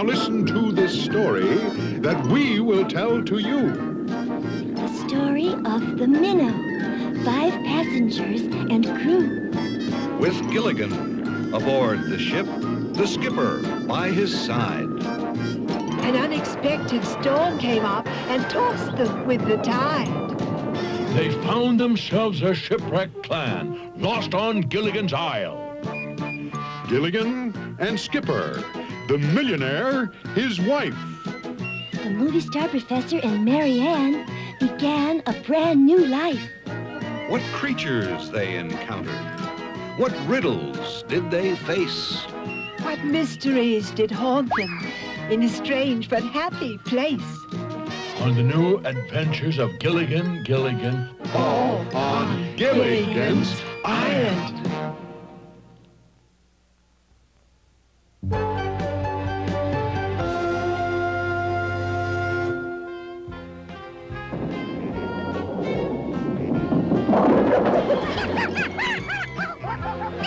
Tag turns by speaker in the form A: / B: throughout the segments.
A: Now listen to this story that we will tell to you.
B: The story of the Minnow, 5 passengers and crew.
C: With Gilligan aboard the ship, the skipper by his side.
D: An unexpected storm came up and tossed them with the tide.
E: They found themselves a shipwrecked clan, lost on Gilligan's Isle.
A: Gilligan and Skipper, the millionaire, his wife.
B: The movie star professor and Mary Ann began a brand new life.
C: What creatures they encountered. What riddles did they face?
D: What mysteries did haunt them in a strange but happy place?
E: On the new adventures of Gilligan,
A: All on Gilligan's Island.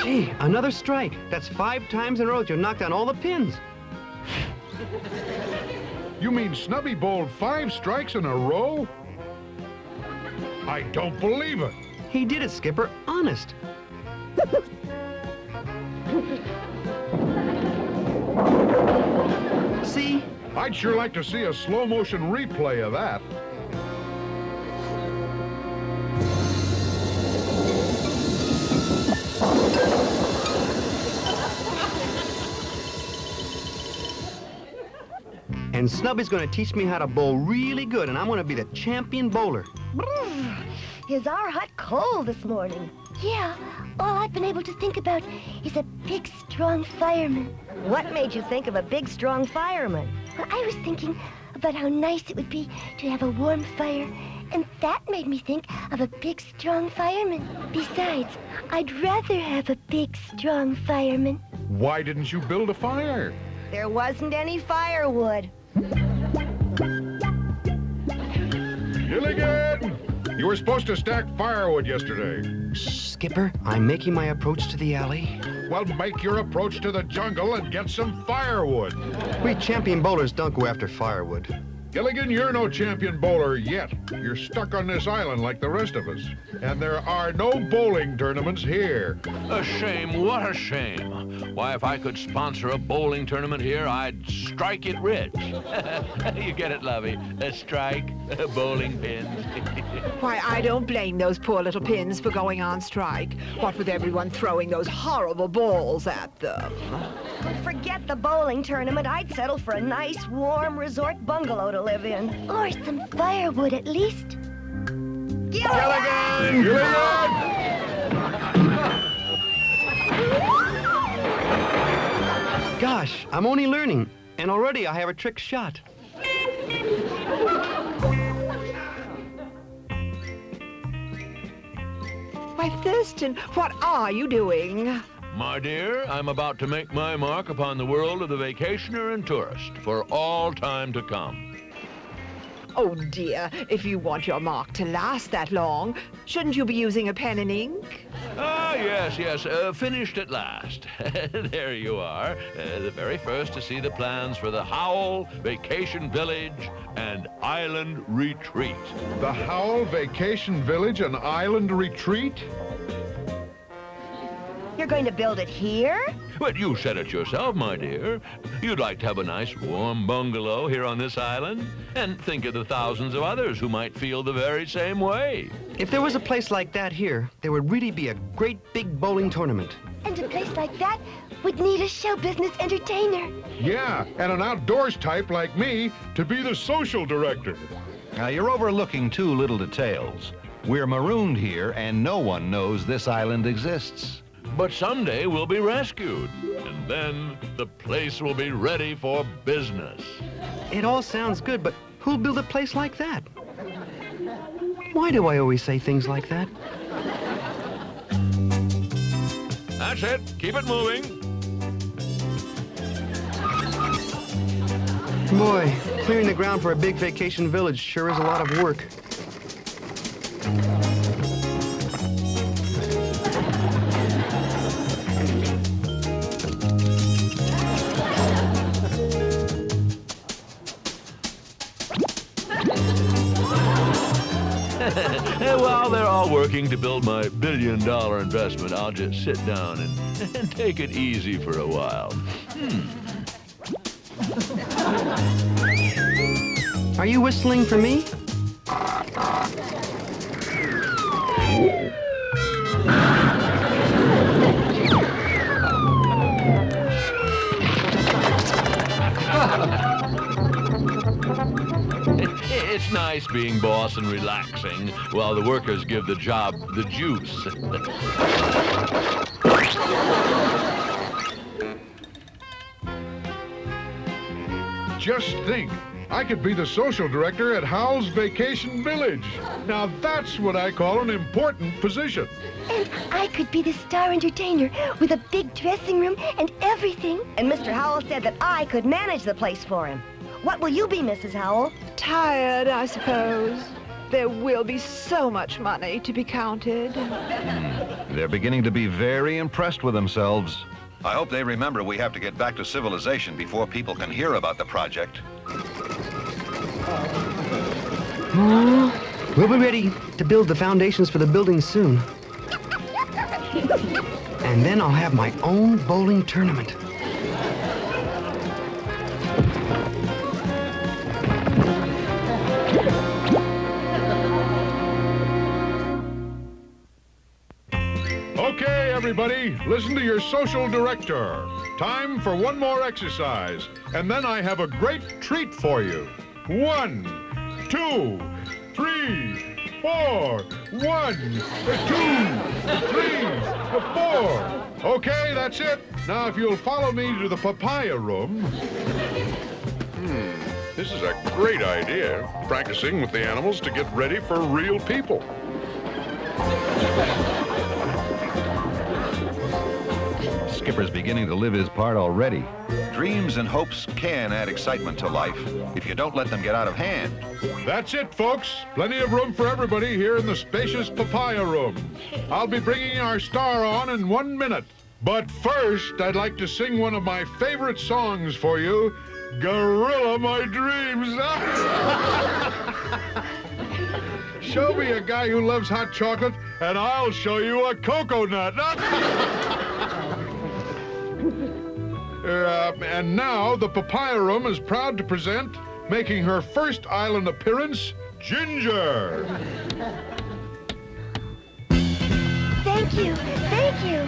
F: Gee, another strike. That's 5 times in a row that you knocked down all the pins.
A: You mean Snubby bowled 5 strikes in a row? I don't believe it.
F: He did it, Skipper. Honest. See?
A: I'd sure like to see a slow-motion replay of that.
F: And Snubby's gonna teach me how to bowl really good, and I'm gonna be the champion bowler.
G: Is our hut cold this morning?
B: Yeah, all I've been able to think about is a big, strong fireman.
G: What made you think of a big, strong fireman?
B: Well, I was thinking about how nice it would be to have a warm fire, and that made me think of a big, strong fireman. Besides, I'd rather have a big, strong fireman.
A: Why didn't you build a fire?
G: There wasn't any firewood.
A: Gilligan! You were supposed to stack firewood yesterday.
F: Shh, Skipper. I'm making my approach to the alley.
A: Well, make your approach to the jungle and get some firewood.
F: We champion bowlers don't go after firewood.
A: Gilligan, you're no champion bowler yet. You're stuck on this island like the rest of us. And there are no bowling tournaments here.
E: A shame, what a shame. Why, if I could sponsor a bowling tournament here, I'd strike it rich. You get it, Lovey? A strike, bowling pins.
D: Why, I don't blame those poor little pins for going on strike. What with everyone throwing those horrible balls at them.
G: Forget the bowling tournament. I'd settle for a nice, warm resort bungalow to live in.
B: Or some firewood, at least.
A: Gilligan! Gilligan!
F: Gosh, I'm only learning, and already I have a trick shot.
D: Why, Thurston, what are you doing?
E: My dear, I'm about to make my mark upon the world of the vacationer and tourist for all time to come.
D: Oh, dear, if you want your mark to last that long, shouldn't you be using a pen and ink?
E: Ah, yes, finished at last. There you are, the very first to see the plans for the Howell Vacation Village and Island Retreat.
A: The Howell Vacation Village and Island Retreat?
G: You're going to build it here?
E: But you said it yourself, my dear. You'd like to have a nice warm bungalow here on this island, and think of the thousands of others who might feel the very same way.
F: If there was a place like that here, there would really be a great big bowling tournament.
B: And a place like that would need a show business entertainer.
A: Yeah, and an outdoors type like me to be the social director.
C: Now, you're overlooking 2 little details. We're marooned here, and no one knows this island exists.
E: But someday we'll be rescued, and then the place will be ready for business.
F: It all sounds good, but who'll build a place like that? Why do I always say things like that?
E: That's it. Keep it moving.
F: Boy, clearing the ground for a big vacation village sure is a lot of work.
E: while working to build my billion-dollar investment, I'll just sit down and take it easy for a while.
F: Are you whistling for me?
E: It's nice being boss and relaxing while the workers give the job the juice.
A: Just think, I could be the social director at Howell's Vacation Village. Now that's what I call an important position.
B: And I could be the star entertainer with a big dressing room and everything.
G: And Mr. Howell said that I could manage the place for him. What will you be, Mrs. Howell?
D: Tired, I suppose. There will be so much money to be counted.
C: They're beginning to be very impressed with themselves.
H: I hope they remember we have to get back to civilization before people can hear about the project.
F: We'll be ready to build the foundations for the building soon. And then I'll have my own bowling tournament.
A: Okay, everybody, listen to your social director. Time for one more exercise, and then I have a great treat for you. 1, 2, 3, 4. 1, 2, 3, 4. Okay, that's it. Now, if you'll follow me to the papaya room. This is a great idea, practicing with the animals to get ready for real people.
C: Skipper's beginning to live his part already.
H: Dreams and hopes can add excitement to life if you don't let them get out of hand.
A: That's it, folks. Plenty of room for everybody here in the spacious papaya room. I'll be bringing our star on in 1 minute. But first, I'd like to sing one of my favorite songs for you, Gorilla My Dreams. Show me a guy who loves hot chocolate, and I'll show you a cocoa nut. And now, the Papaya Room is proud to present, making her first island appearance, Ginger.
B: Thank you, thank you.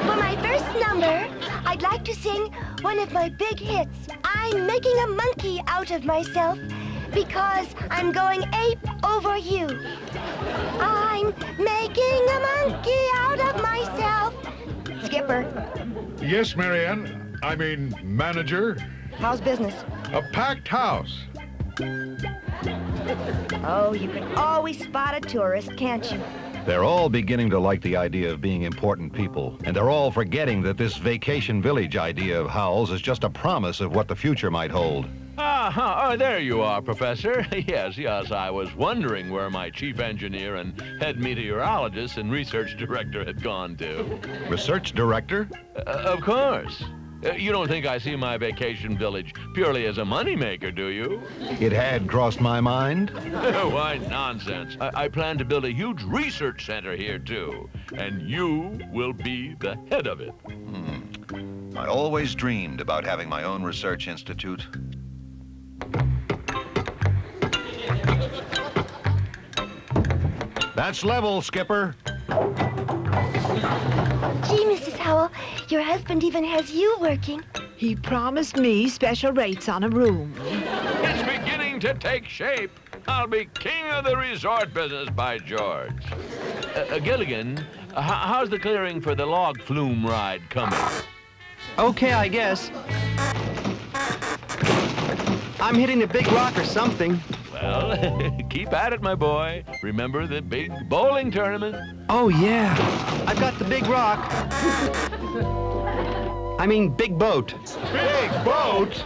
B: For my first number, I'd like to sing one of my big hits. I'm making a monkey out of myself because I'm going ape over you. I'm making a monkey out of myself.
G: Skipper,
A: Yes, Marianne. I mean, manager.
G: how's business?
A: A packed house.
G: Oh, you can always spot a tourist, can't you?
C: They're all beginning to like the idea of being important people, and they're all forgetting that this vacation village idea of Howell's is just a promise of what the future might hold.
E: Oh, there you are, Professor. Yes, I was wondering where my chief engineer and head meteorologist and research director had gone to.
C: Research director?
E: Of course. You don't think I see my vacation village purely as a moneymaker, do you?
C: It had crossed my mind.
E: Why, nonsense. I plan to build a huge research center here, too. And you will be the head of it.
H: I always dreamed about having my own research institute.
C: That's level, Skipper.
B: Gee, Mrs. Howell, your husband even has you working.
D: He promised me special rates on a room.
E: It's beginning to take shape. I'll be king of the resort business, by George. Gilligan, how's the clearing for the log flume ride coming?
F: Okay, I guess. I'm hitting a big rock or something.
E: Well, keep at it, my boy. Remember the big bowling tournament?
F: Oh, yeah. I've got the big rock. I mean, big boat.
A: Big boat?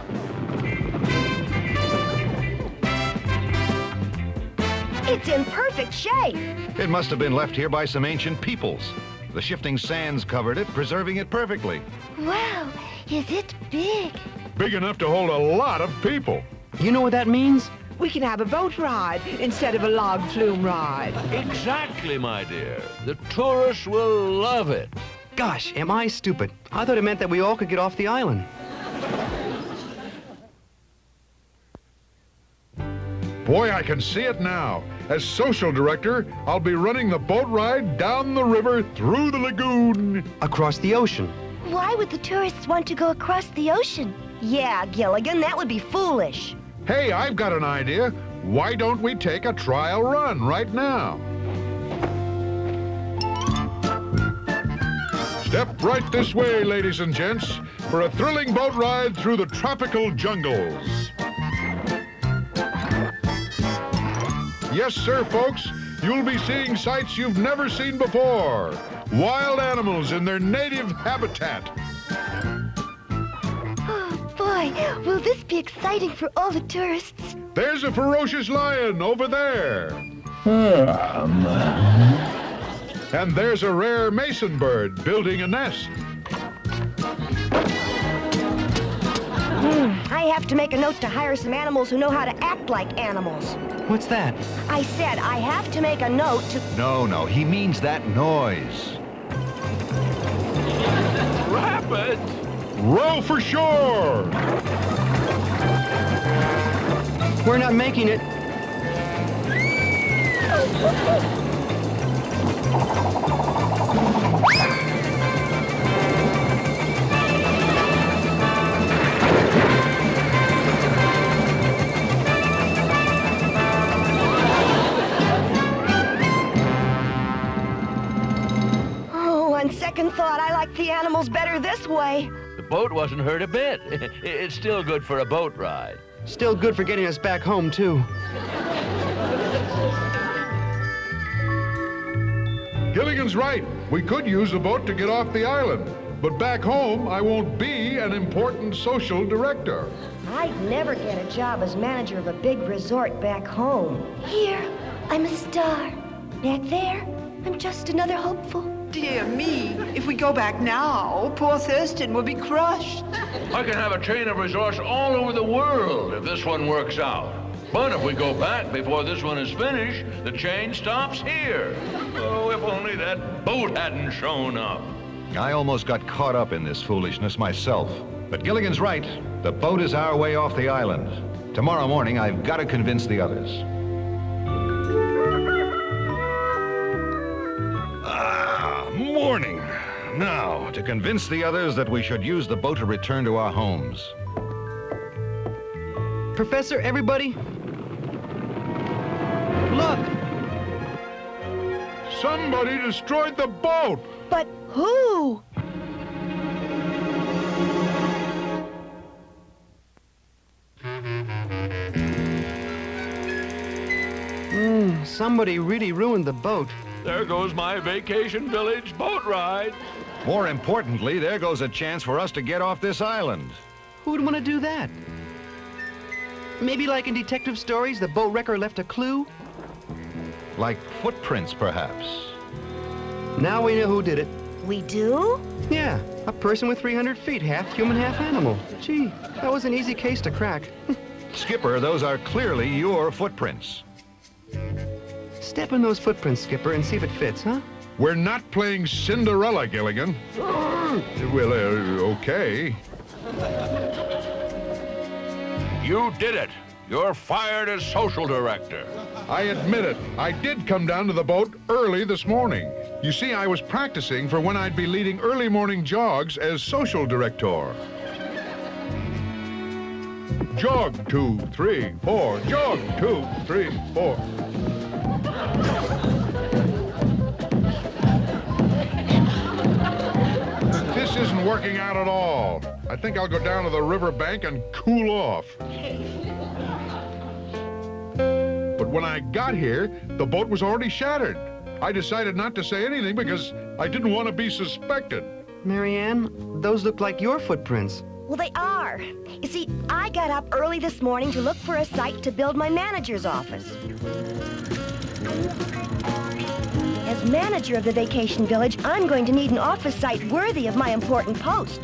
G: It's in perfect shape.
C: It must have been left here by some ancient peoples. The shifting sands covered it, preserving it perfectly.
B: Wow, is it big?
A: Big enough to hold a lot of people.
F: You know what that means?
D: We can have a boat ride instead of a log flume ride.
E: Exactly, my dear. The tourists will love it.
F: Gosh, am I stupid? I thought it meant that we all could get off the island.
A: Boy, I can see it now. As social director, I'll be running the boat ride down the river through the lagoon.
F: Across the ocean.
B: Why would the tourists want to go across the ocean?
G: Yeah, Gilligan, that would be foolish.
A: Hey, I've got an idea. Why don't we take a trial run right now? Step right this way, ladies and gents, for a thrilling boat ride through the tropical jungles. Yes, sir, folks. You'll be seeing sights you've never seen before. Wild animals in their native habitat.
B: Oh, boy, will this be exciting for all the tourists.
A: There's a ferocious lion over there. And there's a rare mason bird building a nest.
G: I have to make a note to hire some animals who know how to act like animals.
F: What's that?
G: I said I have to make a note to...
C: No, he means that noise.
E: Rapid!
A: Row for shore!
F: We're not making it.
G: Oh, on second thought, I like the animals better this way.
E: The boat wasn't hurt a bit. It's still good for a boat ride.
F: Still good for getting us back home, too.
A: Gilligan's right. We could use a boat to get off the island. But back home, I won't be an important social director.
G: I'd never get a job as manager of a big resort back home.
B: Here, I'm a star. Back there, I'm just another hopeful.
D: Dear me, if we go back now, poor Thurston will be crushed.
E: I can have a chain of resorts all over the world if this one works out. But if we go back before this one is finished, the chain stops here. Oh, if only that boat hadn't shown up.
C: I almost got caught up in this foolishness myself. But Gilligan's right. The boat is our way off the island. Tomorrow morning, I've got to convince the others. Morning. Now, to convince the others that we should use the boat to return to our homes.
F: Professor, everybody. Look!
A: Somebody destroyed the boat!
G: But who?
F: Somebody really ruined the boat.
E: There goes my vacation village boat ride.
C: More importantly, there goes a chance for us to get off this island.
F: Who would want to do that? Maybe like in detective stories, the boat wrecker left a clue?
C: Like footprints, perhaps.
F: Now we know who did it.
G: We do?
F: Yeah, a person with 300 feet, half human, half animal. Gee, that was an easy case to crack.
C: Skipper, those are clearly your footprints.
F: Step in those footprints, Skipper, and see if it fits, huh?
A: We're not playing Cinderella, Gilligan. Well, okay.
E: You did it. You're fired as social director.
A: I admit it. I did come down to the boat early this morning. You see, I was practicing for when I'd be leading early morning jogs as social director. Jog 2, 3, 4. Jog 2, 3, 4. This isn't working out at all. I think I'll go down to the riverbank and cool off. But when I got here, the boat was already shattered. I decided not to say anything because I didn't want to be suspected.
F: Marianne, those look like your footprints.
G: Well, they are. You see, I got up early this morning to look for a site to build my manager's office. As manager of the vacation village, I'm going to need an office site worthy of my important post.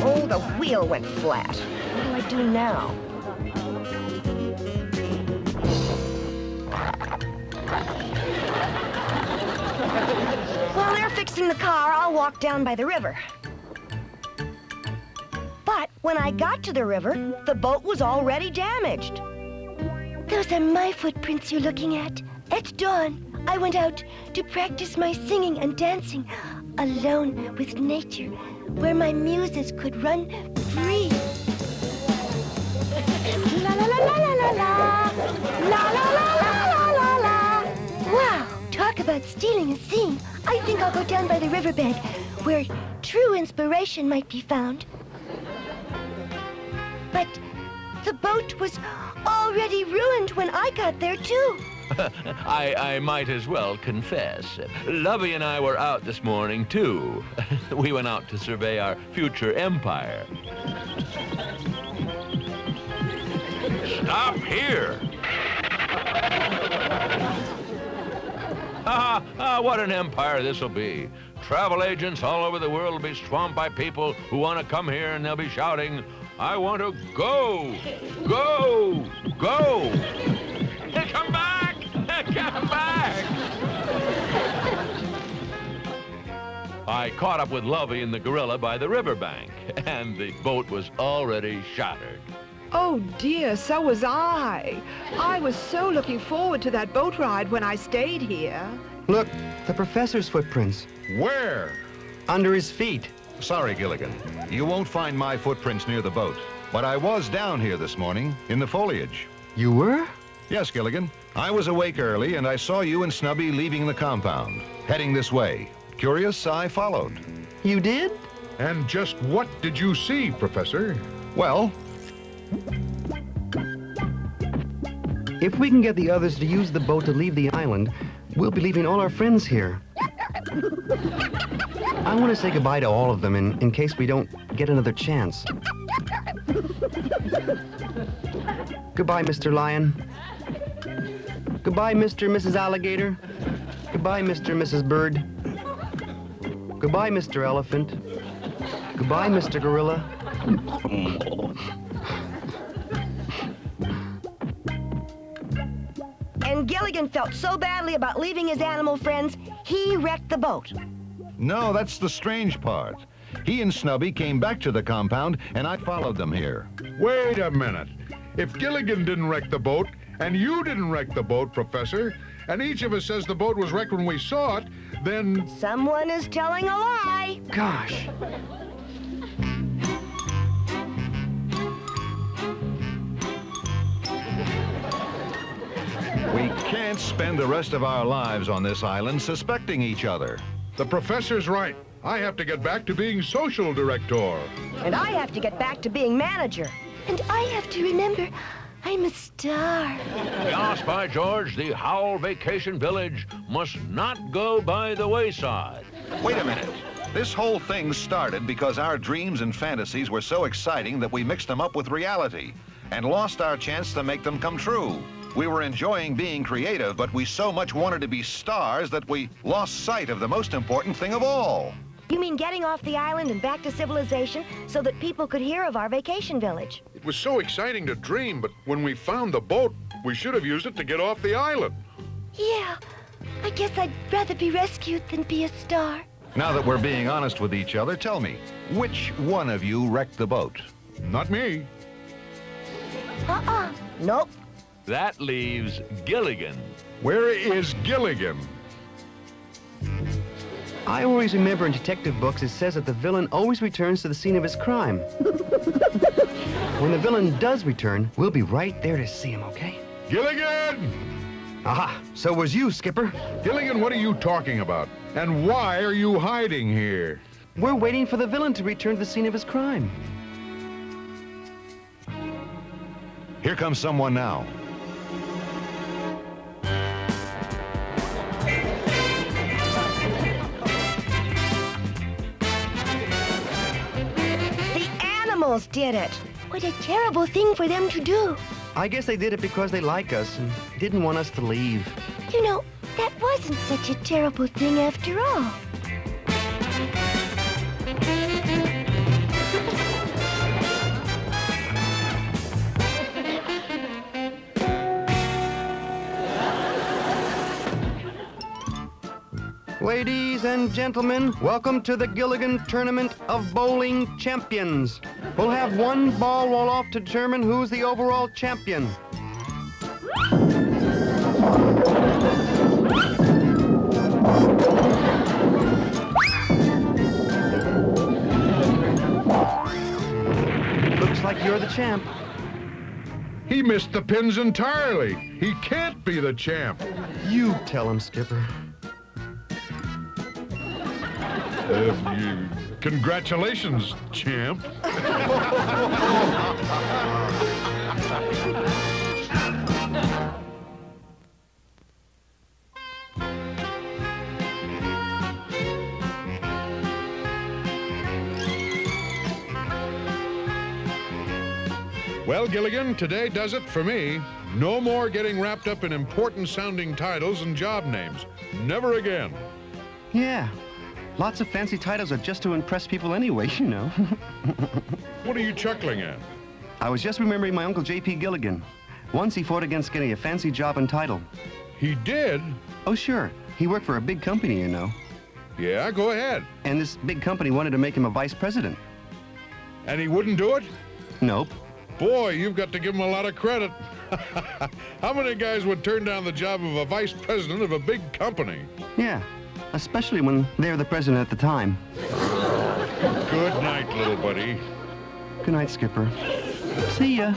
G: Oh, the wheel went flat. What do I do now? While they're fixing the car, I'll walk down by the river. But when I got to the river, the boat was already damaged.
B: Those are my footprints you're looking at. At dawn, I went out to practice my singing and dancing alone with nature, where my muses could run free. La la la la la la la. La la la la la la la. Wow, talk about stealing a scene. I think I'll go down by the riverbed, where true inspiration might be found. But the boat was already ruined when I got there, too.
E: I might as well confess. Lovey and I were out this morning, too. We went out to survey our future empire. Stop here! What an empire this'll be. Travel agents all over the world will be swamped by people who want to come here, and they'll be shouting, "I want to go! Go! Go! Come back! Come back!" I caught up with Lovey and the gorilla by the riverbank, and the boat was already shattered.
D: Oh dear, so was I. I was so looking forward to that boat ride when I stayed here.
F: Look, the professor's footprints.
A: Where?
F: Under his feet.
C: Sorry, Gilligan. You won't find my footprints near the boat. But I was down here this morning, in the foliage.
F: You were?
C: Yes, Gilligan. I was awake early, and I saw you and Snubby leaving the compound, heading this way. Curious, I followed.
F: You did?
A: And just what did you see, Professor?
C: Well,
F: if we can get the others to use the boat to leave the island, we'll be leaving all our friends here. I want to say goodbye to all of them in case we don't get another chance. Goodbye, Mr. Lion. Goodbye, Mr. and Mrs. Alligator. Goodbye, Mr. and Mrs. Bird. Goodbye, Mr. Elephant. Goodbye, Mr. Gorilla.
G: And Gilligan felt so badly about leaving his animal friends, he wrecked the boat.
C: no, that's the strange part. He and Snubby came back to the compound, and I followed them here.
A: Wait a minute. If Gilligan didn't wreck the boat, and you didn't wreck the boat, Professor, and each of us says the boat was wrecked when we saw it, then...
G: Someone is telling a lie.
F: Gosh.
C: We can't spend the rest of our lives on this island suspecting each other.
A: The professor's right. I have to get back to being social director.
G: And I have to get back to being manager.
B: And I have to remember, I'm a star.
E: Yes, by George, the Howl Vacation Village must not go by the wayside.
H: Wait a minute. This whole thing started because our dreams and fantasies were so exciting that we mixed them up with reality and lost our chance to make them come true. We were enjoying being creative, but we so much wanted to be stars that we lost sight of the most important thing of all.
G: You mean getting off the island and back to civilization so that people could hear of our vacation village?
A: It was so exciting to dream, but when we found the boat, we should have used it to get off the island.
B: Yeah, I guess I'd rather be rescued than be a star.
C: Now that we're being honest with each other, tell me, which one of you wrecked the boat?
A: Not me.
G: Nope.
E: That leaves Gilligan.
A: Where is Gilligan?
F: I always remember in detective books it says that the villain always returns to the scene of his crime. When the villain does return, we'll be right there to see him, okay?
A: Gilligan!
F: Aha, so was you, Skipper.
A: Gilligan, what are you talking about? And why are you hiding here?
F: We're waiting for the villain to return to the scene of his crime.
C: Here comes someone now.
G: The animals did it.
B: What a terrible thing for them to do.
F: I guess they did it because they like us and didn't want us to leave.
B: You know, that wasn't such a terrible thing after all.
F: Ladies and gentlemen, welcome to the Gilligan Tournament of Bowling Champions. We'll have one ball roll off to determine who's the overall champion. Looks like you're the champ.
A: He missed the pins entirely. He can't be the champ.
F: You tell him, Skipper.
A: Congratulations, champ. Well, Gilligan, today does it for me. No more getting wrapped up in important-sounding titles and job names. Never again.
F: Yeah. Lots of fancy titles are just to impress people anyway, you know.
A: What are you chuckling at?
F: I was just remembering my Uncle J.P. Gilligan. Once he fought against getting a fancy job and title.
A: He did?
F: Oh, sure. He worked for a big company, you know.
A: Yeah, go ahead.
F: And this big company wanted to make him a vice president.
A: And he wouldn't do it?
F: Nope.
A: Boy, you've got to give him a lot of credit. How many guys would turn down the job of a vice president of a big company?
F: Yeah, especially when they're the president at the time.
A: Good night, little buddy.
F: Good night, Skipper. See ya.